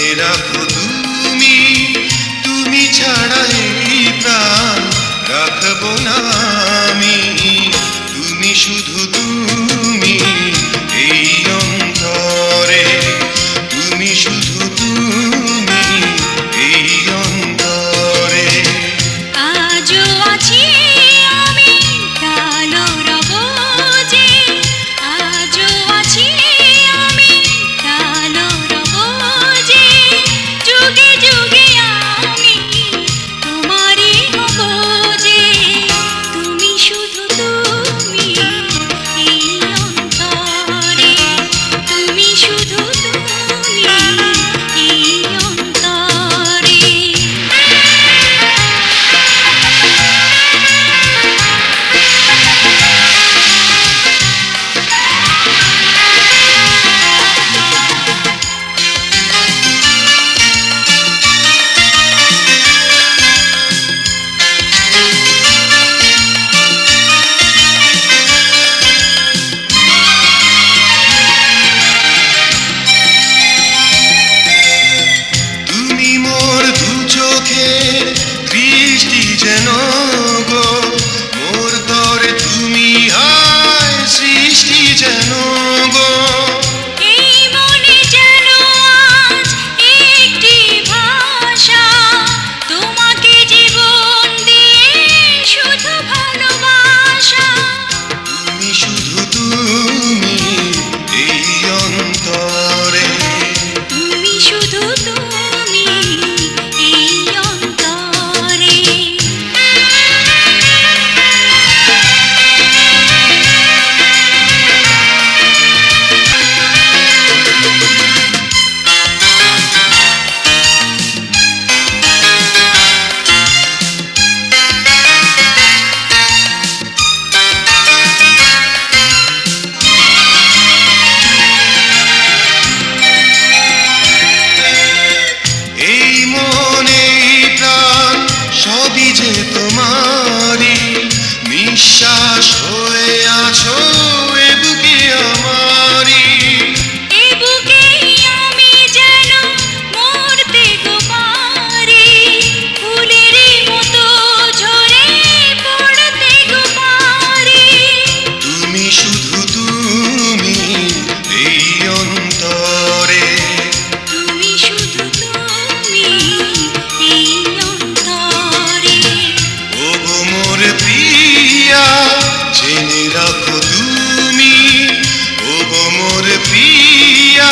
জেনে রাখো তুমি, তুমি ছাড়া এই প্রাণ রাখবো না আমি। তুমি শুধু তুমি এই অন্তরে, তুমি শুধু তুমি এই অন্তরে। আজও আছি আমি, কালো রব যে, আজও আছি আমি, কালো রব যে, যুগে যুগে আমি তোমারই হব যে। তুমি শুধু তুমি এই অন্তরে, তুমি শুধু তুমি এই অন্তরে। তুমি মোর দু চোখের দৃষ্টি যেন গো, মোর তরে তুমি হায় সৃষ্টি যেন গো। এই মনে যেন আজ একটি ভাষা, তোমাকে জীবন দিয়ে শুধু ভালোবাসা। তুমি শুধু তুমি এই অন্তরে, তুমি শুধু তুমি এই অন্তরে। এই মন এই প্রাণ সবই যে তোমারই, নিঃশ্বাস হয়ে আছো এ বুকে আমারই। এই বুকেই আমি যেন মরতে গো পারি, ফুলেরই মতো ঝরে পড়তে গো পারি। তুমি শুধু তুমি এই অন্তরে, তুমি শুধু তুমি এই অন্তরে। ওগো মোর প্রিয়া জেনে রাখো তুমি, ওগো মোর প্রিয়া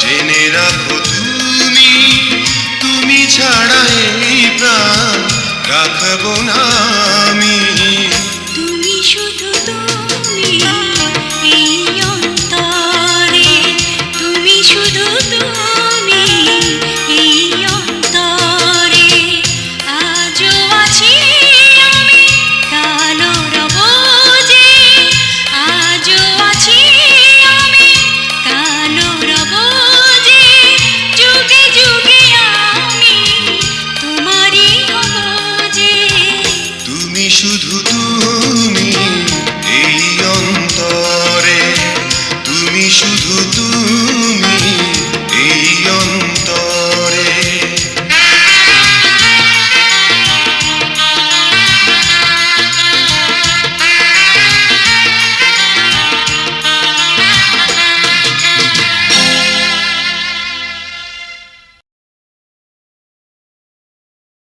জেনে রাখো তুমি, তুমি ছাড়া এই প্রাণ রাখবো না